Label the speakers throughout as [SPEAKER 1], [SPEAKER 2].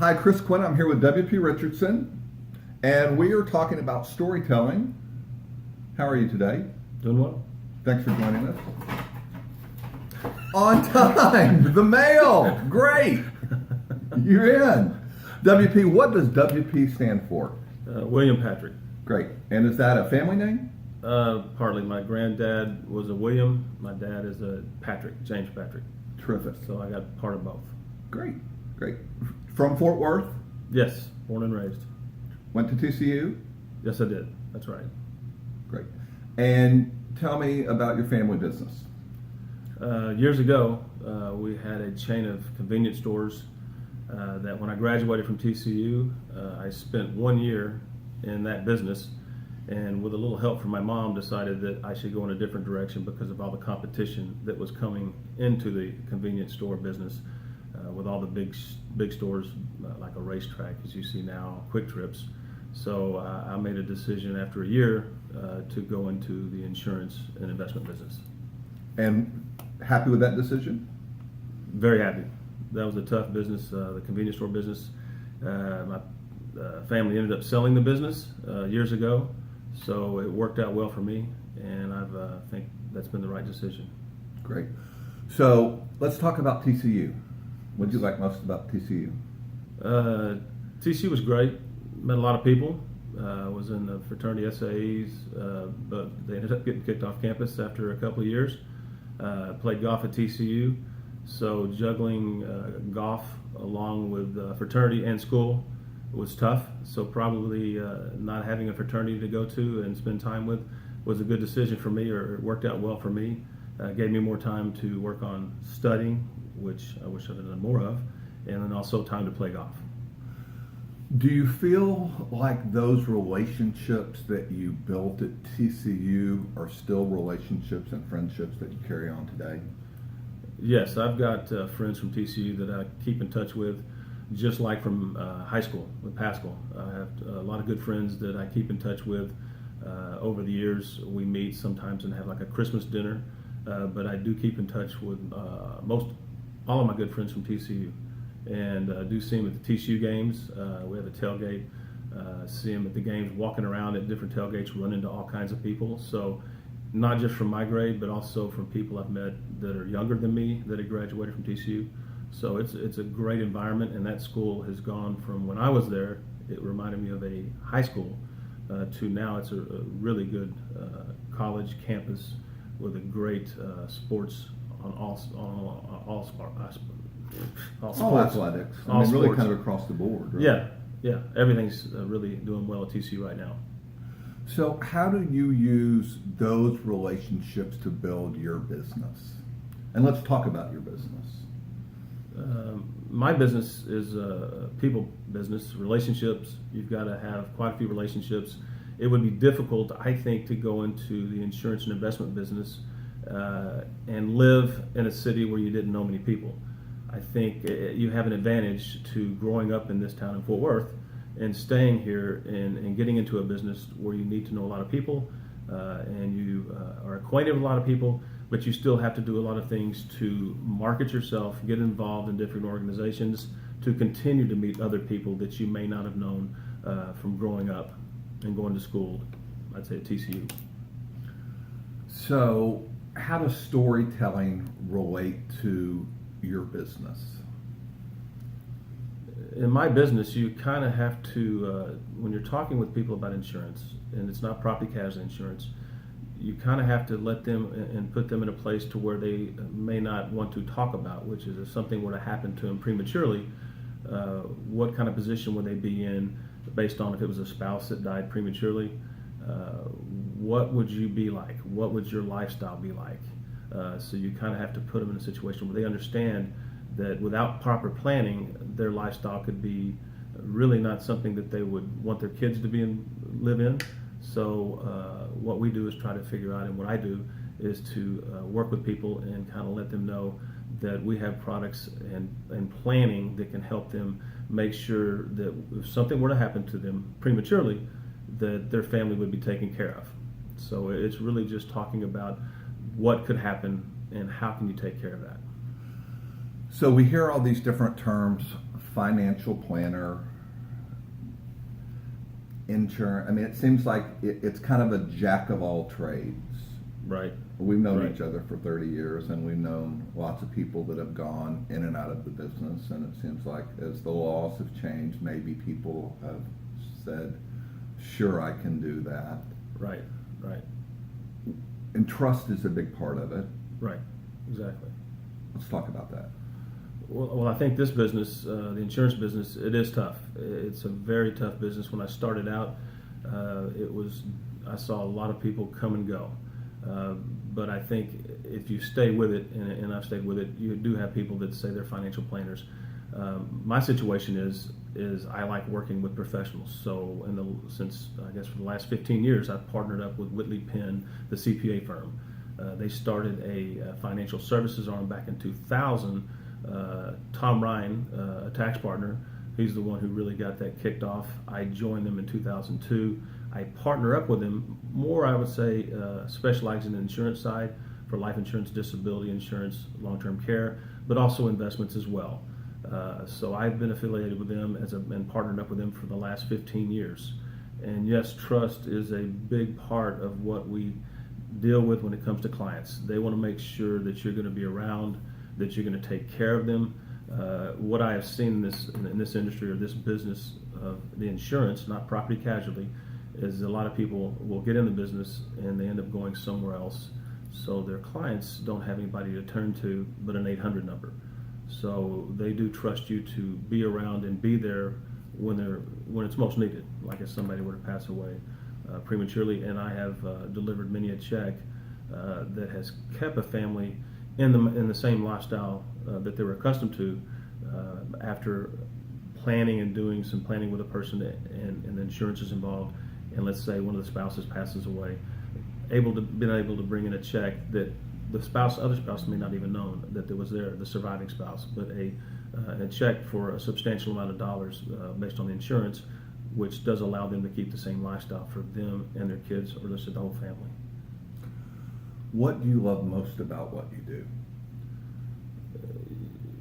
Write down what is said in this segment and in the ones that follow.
[SPEAKER 1] Hi, Chris Quinn. I'm here with W.P. Richardson, and we are talking about storytelling. How are you today?
[SPEAKER 2] Doing well.
[SPEAKER 1] Thanks for joining us. On time! The mail! Great! You're in. W.P., what does W.P. stand for?
[SPEAKER 2] William Patrick.
[SPEAKER 1] Great. And is that a family name?
[SPEAKER 2] Partly. My granddad was a William. My dad is a Patrick, James Patrick.
[SPEAKER 1] Terrific.
[SPEAKER 2] So I got part of both.
[SPEAKER 1] Great. Great. From Fort Worth?
[SPEAKER 2] Yes, born and raised.
[SPEAKER 1] Went to TCU?
[SPEAKER 2] Yes, I did. That's right.
[SPEAKER 1] Great. And tell me about your family business.
[SPEAKER 2] Years ago, we had a chain of convenience stores that when I graduated from TCU, I spent 1 year in that business, and with a little help from my mom, decided that I should go in a different direction because of all the competition that was coming into the convenience store business with all the big stores like a racetrack, as you see now, Quick Trips. So I made a decision after a year to go into the insurance and investment business.
[SPEAKER 1] And happy with that decision?
[SPEAKER 2] Very happy. That was a tough business, the convenience store business. My family ended up selling the business years ago, so it worked out well for me, and I think that's been the right decision.
[SPEAKER 1] Great. So let's talk about TCU. What did you like most about TCU?
[SPEAKER 2] TCU was great. Met a lot of people. Was in the fraternity SAEs, but they ended up getting kicked off campus after a couple of years. Played golf at TCU, so juggling golf along with fraternity and school was tough. So probably not having a fraternity to go to and spend time with was a good decision for me, or it worked out well for me. Gave me more time to work on studying, which I wish I'd have done more of, and then also time to play golf.
[SPEAKER 1] Do you feel like those relationships that you built at TCU are still relationships and friendships that you carry on today?
[SPEAKER 2] Yes, I've got friends from TCU that I keep in touch with, just like from high school with Pascal. I have a lot of good friends that I keep in touch with over the years. We meet sometimes and have like a Christmas dinner, but I do keep in touch with all of my good friends from TCU. And do see them at the TCU games. We have a tailgate. See them at the games, walking around at different tailgates, run into all kinds of people. So not just from my grade, but also from people I've met that are younger than me that had graduated from TCU. So it's a great environment, and that school has gone from when I was there, it reminded me of a high school, to now it's a really good college campus with a great sports on all
[SPEAKER 1] athletics.
[SPEAKER 2] All
[SPEAKER 1] really
[SPEAKER 2] sports.
[SPEAKER 1] kind of across the board. Right?
[SPEAKER 2] Yeah. Everything's really doing well at TCU right now.
[SPEAKER 1] So how do you use those relationships to build your business? And let's talk about your business.
[SPEAKER 2] My business is a people business, relationships. You've got to have quite a few relationships. It would be difficult, I think, to go into the insurance and investment business and live in a city where you didn't know many people. I think you have an advantage to growing up in this town in Fort Worth and staying here and getting into a business where you need to know a lot of people and you are acquainted with a lot of people, but you still have to do a lot of things to market yourself, get involved in different organizations, to continue to meet other people that you may not have known from growing up and going to school, I'd say at TCU.
[SPEAKER 1] So how does storytelling relate to your business?
[SPEAKER 2] In my business, you kind of have to, when you're talking with people about insurance, and it's not property casualty insurance, you kind of have to let them and put them in a place to where they may not want to talk about, which is if something were to happen to them prematurely, what kind of position would they be in based on if it was a spouse that died prematurely? What would you be like? What would your lifestyle be like? So you kind of have to put them in a situation where they understand that without proper planning, their lifestyle could be really not something that they would want their kids to live in. So what we do is try to figure out, and what I do is to work with people and kind of let them know that we have products and planning that can help them make sure that if something were to happen to them prematurely, that their family would be taken care of. So it's really just talking about what could happen and how can you take care of that.
[SPEAKER 1] So we hear all these different terms, financial planner, insurance. I mean, it seems like it's kind of a jack of all trades.
[SPEAKER 2] Right.
[SPEAKER 1] We've known
[SPEAKER 2] Right.
[SPEAKER 1] each other for 30 years, and we've known lots of people that have gone in and out of the business. And it seems like as the laws have changed, maybe people have said, sure, I can do that.
[SPEAKER 2] Right. Right.
[SPEAKER 1] And trust is a big part of it.
[SPEAKER 2] Right. Exactly.
[SPEAKER 1] Let's talk about that.
[SPEAKER 2] Well, I think this business, the insurance business, it is tough. It's a very tough business. When I started out, I saw a lot of people come and go. But I think if you stay with it, and I've stayed with it, you do have people that say they're financial planners. My situation is I like working with professionals. So since I guess for the last 15 years, I've partnered up with Whitley Penn, the CPA firm. They started a financial services arm back in 2000. Tom Ryan, a tax partner, he's the one who really got that kicked off. I joined them in 2002. I partner up with them more, I would say, specializing in the insurance side for life insurance, disability insurance, long-term care, but also investments as well. So I've been affiliated with them and partnered up with them for the last 15 years. And yes, trust is a big part of what we deal with when it comes to clients. They want to make sure that you're going to be around, that you're going to take care of them. What I have seen in this industry or this business of the insurance, not property casualty, is a lot of people will get in the business and they end up going somewhere else. So their clients don't have anybody to turn to but an 800 number. So they do trust you to be around and be there when it's most needed, like if somebody were to pass away prematurely. And I have delivered many a check that has kept a family in the same lifestyle that they were accustomed to after planning and doing some planning with a person and the insurance is involved, and let's say one of the spouses passes away, been able to bring in a check that the other spouse may not even known that there was the surviving spouse, but a check for a substantial amount of dollars based on the insurance, which does allow them to keep the same lifestyle for them and their kids, or just the whole family.
[SPEAKER 1] What do you love most about what you do?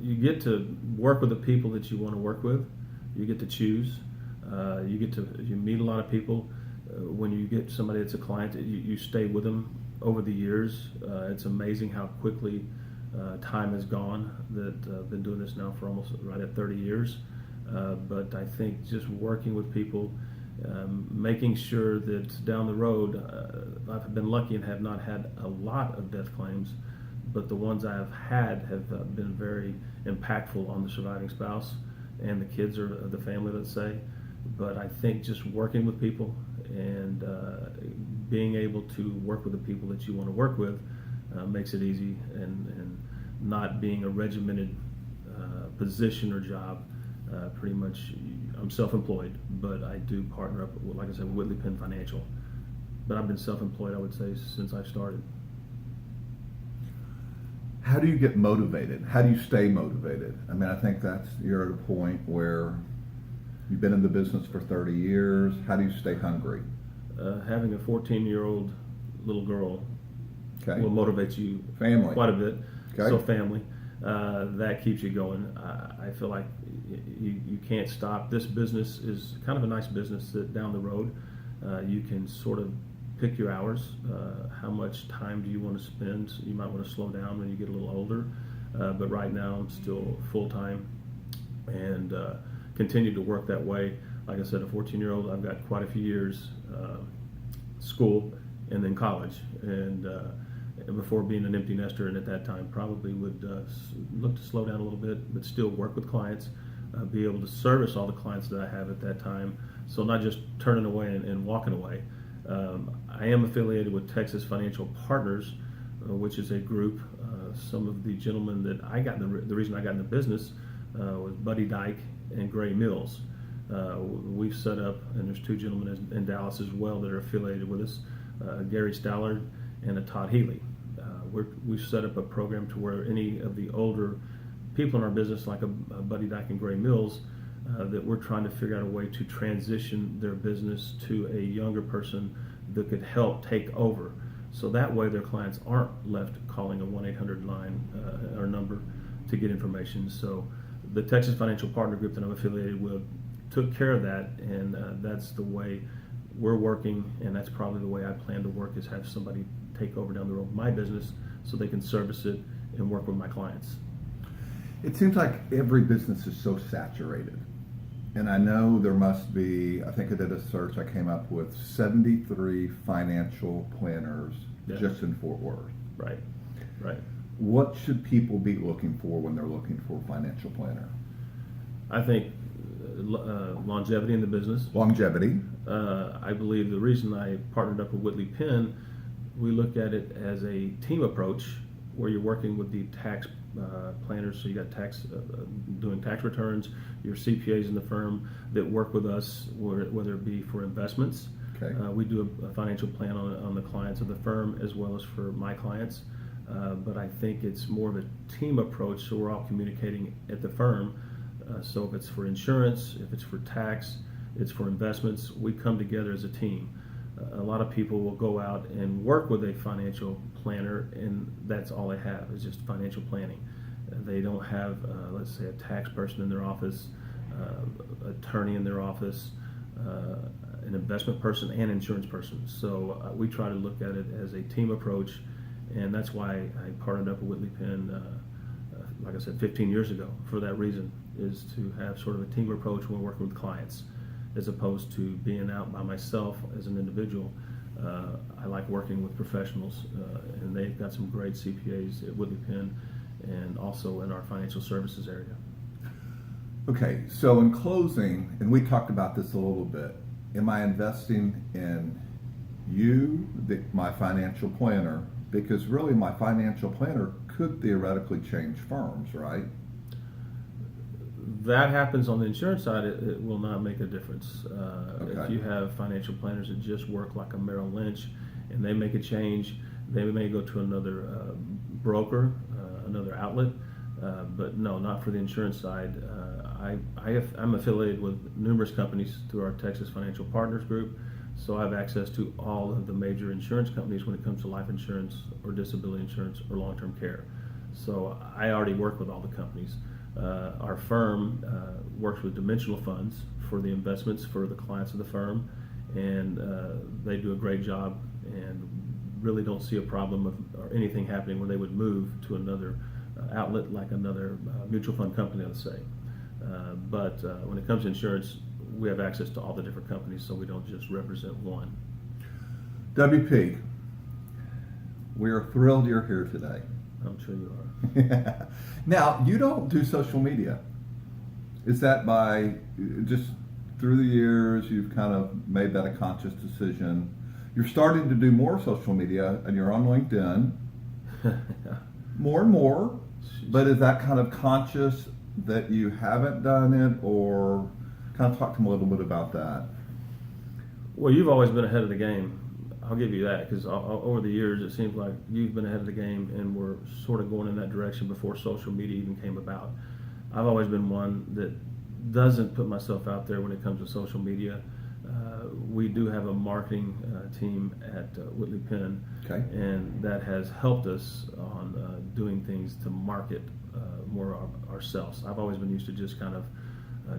[SPEAKER 2] You get to work with the people that you want to work with. You get to choose. You meet a lot of people. When you get somebody that's a client, you stay with them over the years. It's amazing how quickly time has gone. I've been doing this now for almost right at 30 years. But I think just working with people, making sure that down the road, I've been lucky and have not had a lot of death claims, but the ones I have had have been very impactful on the surviving spouse and the kids or the family, let's say. But I think just working with people and being able to work with the people that you want to work with makes it easy, and not being a regimented position or job. Pretty much, I'm self-employed, but I do partner up, like I said, with Whitley Penn Financial. But I've been self-employed, I would say, since I started.
[SPEAKER 1] How do you get motivated? How do you stay motivated? I mean, I think you're at a point where you've been in the business for 30 years. How do you stay hungry?
[SPEAKER 2] Having a 14-year-old little girl
[SPEAKER 1] Okay.
[SPEAKER 2] will motivate you
[SPEAKER 1] Family.
[SPEAKER 2] quite a bit.
[SPEAKER 1] Okay.
[SPEAKER 2] So family, that keeps you going. I feel like you can't stop. This business is kind of a nice business that down the road you can sort of pick your hours. How much time do you want to spend? You might want to slow down when you get a little older. But right now I'm still full-time and continue to work that way. Like I said, a 14-year-old, I've got quite a few years school and then college. And before being an empty nester, and at that time probably would look to slow down a little bit, but still work with clients, be able to service all the clients that I have at that time. So not just turning away and walking away. I am affiliated with Texas Financial Partners, which is a group. Some of the gentlemen that I got, the reason I got in the business was Buddy Dyke and Gray Mills. We've set up, and there's two gentlemen in Dallas as well that are affiliated with us, Gary Stallard and Todd Healy. We've set up a program to where any of the older people in our business, like a Buddy Dyke and Gray Mills, that we're trying to figure out a way to transition their business to a younger person that could help take over. So that way their clients aren't left calling a 1-800 line or number to get information. So the Texas Financial Partner Group that I'm affiliated with took care of that, and that's the way we're working, and that's probably the way I plan to work, is have somebody take over down the road my business so they can service it and work with my clients.
[SPEAKER 1] It seems like every business is so saturated. And I know there must be, I think I did a search, I came up with 73 financial planners just in Fort Worth.
[SPEAKER 2] Right, right.
[SPEAKER 1] What should people be looking for when they're looking for a financial planner?
[SPEAKER 2] I think longevity in the business.
[SPEAKER 1] Longevity.
[SPEAKER 2] I believe the reason I partnered up with Whitley Penn, we look at it as a team approach where you're working with the tax planners. So you got doing tax returns, your CPAs in the firm that work with us, whether it be for investments.
[SPEAKER 1] Okay.
[SPEAKER 2] We do a financial plan on the clients of the firm as well as for my clients. But I think it's more of a team approach, so we're all communicating at the firm. So if it's for insurance, if it's for tax, it's for investments, we come together as a team. A lot of people will go out and work with a financial planner, and that's all they have is just financial planning. They don't have, let's say, a tax person in their office, attorney in their office, an investment person, and insurance person. So we try to look at it as a team approach, and that's why I partnered up with Whitley Penn, like I said, 15 years ago, for that reason, is to have sort of a team approach when we're working with clients, as opposed to being out by myself as an individual. I like working with professionals, and they've got some great CPAs at Whitley Penn and also in our financial services area.
[SPEAKER 1] Okay, so in closing, and we talked about this a little bit, am I investing in you, my financial planner? Because really my financial planner could theoretically change firms, right?
[SPEAKER 2] That happens on the insurance side. It will not make a difference.
[SPEAKER 1] Okay.
[SPEAKER 2] If you have financial planners that just work like a Merrill Lynch and they make a change, they may go to another broker, another outlet, but no, not for the insurance side. I'm affiliated with numerous companies through our Texas Financial Partners Group, so I have access to all of the major insurance companies when it comes to life insurance or disability insurance or long-term care. So I already work with all the companies. Our firm works with Dimensional Funds for the investments for the clients of the firm, and they do a great job and really don't see a problem or anything happening where they would move to another outlet like another mutual fund company, let's say. But when it comes to insurance, we have access to all the different companies, so we don't just represent one.
[SPEAKER 1] WP, we are thrilled you're here today.
[SPEAKER 2] I'm sure you are.
[SPEAKER 1] Now, you don't do social media. Is that by just through the years you've kind of made that a conscious decision? You're starting to do more social media and you're on LinkedIn more and more, but is that kind of conscious that you haven't done it, or kind of talk to me a little bit about that?
[SPEAKER 2] Well, you've always been ahead of the game. I'll give you that, because over the years it seems like you've been ahead of the game, and we're sort of going in that direction before social media even came about. I've always been one that doesn't put myself out there when it comes to social media. We do have a marketing team at Whitley Penn,
[SPEAKER 1] Okay.
[SPEAKER 2] and that has helped us on doing things to market more ourselves. I've always been used to just kind of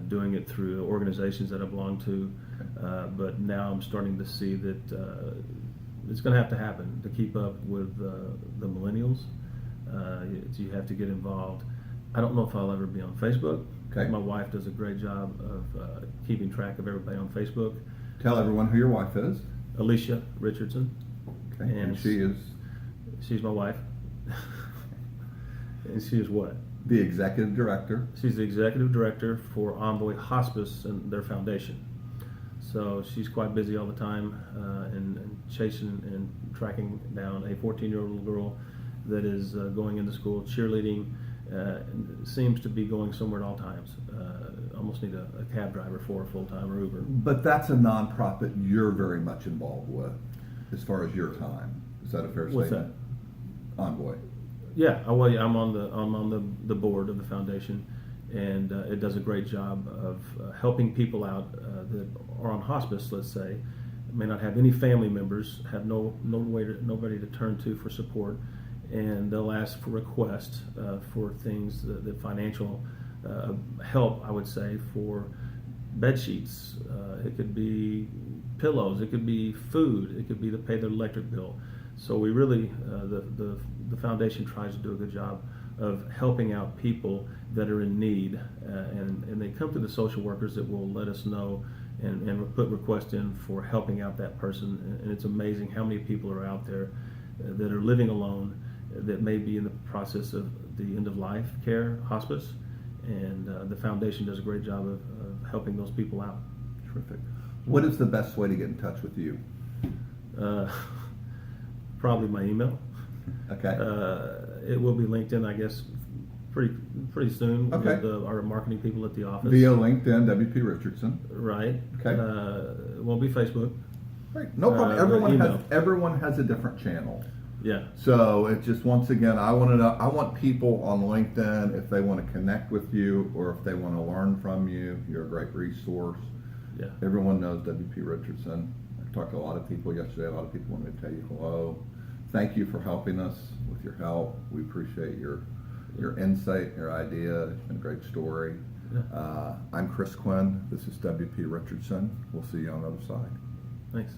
[SPEAKER 2] doing it through organizations that I belong to, but now I'm starting to see that it's going to have to happen to keep up with the millennials. You have to get involved. I don't know if I'll ever be on Facebook.
[SPEAKER 1] Okay.
[SPEAKER 2] My wife does a great job of keeping track of everybody on Facebook.
[SPEAKER 1] Tell everyone who your wife is.
[SPEAKER 2] Alicia Richardson.
[SPEAKER 1] Okay. And she is
[SPEAKER 2] She's my wife. And she is what?
[SPEAKER 1] the executive director.
[SPEAKER 2] She's the executive director for Envoy Hospice and their foundation. So she's quite busy all the time and chasing and tracking down a 14-year-old little girl that is going into school, cheerleading, seems to be going somewhere at all times. Almost need a cab driver for her full-time or Uber.
[SPEAKER 1] But that's a nonprofit you're very much involved with as far as your time. Is that a fair
[SPEAKER 2] What's
[SPEAKER 1] statement? Envoy.
[SPEAKER 2] Yeah, I'm on the board of the foundation, and it does a great job of helping people out that are on hospice. Let's say, may not have any family members, have nobody to turn to for support, and they'll ask for requests for things, the financial help, I would say, for bed sheets. It could be pillows. It could be food. It could be to pay their electric bill. So we really, the foundation tries to do a good job of helping out people that are in need, and they come to the social workers that will let us know and put requests in for helping out that person. And it's amazing how many people are out there that are living alone, that may be in the process of the end of life care, hospice, and the foundation does a great job of helping those people out.
[SPEAKER 1] Terrific. What is the best way to get in touch with you?
[SPEAKER 2] Probably my email.
[SPEAKER 1] Okay.
[SPEAKER 2] It will be LinkedIn, I guess, pretty soon.
[SPEAKER 1] Okay.
[SPEAKER 2] With our marketing people at the office.
[SPEAKER 1] Via LinkedIn, WP Richardson.
[SPEAKER 2] Right.
[SPEAKER 1] Okay.
[SPEAKER 2] It won't be Facebook.
[SPEAKER 1] Great. No problem.
[SPEAKER 2] Email.
[SPEAKER 1] Everyone has a different channel.
[SPEAKER 2] Yeah.
[SPEAKER 1] So it just, once again, I want people on LinkedIn, if they want to connect with you or if they want to learn from you, you're a great resource.
[SPEAKER 2] Yeah.
[SPEAKER 1] Everyone knows WP Richardson. I talked to a lot of people yesterday. A lot of people wanted to tell you hello. Thank you for helping us with your help. We appreciate your insight, your idea. It's been a great story.
[SPEAKER 2] Yeah.
[SPEAKER 1] I'm Chris Quinn. This is WP Richardson. We'll see you on the other side.
[SPEAKER 2] Thanks.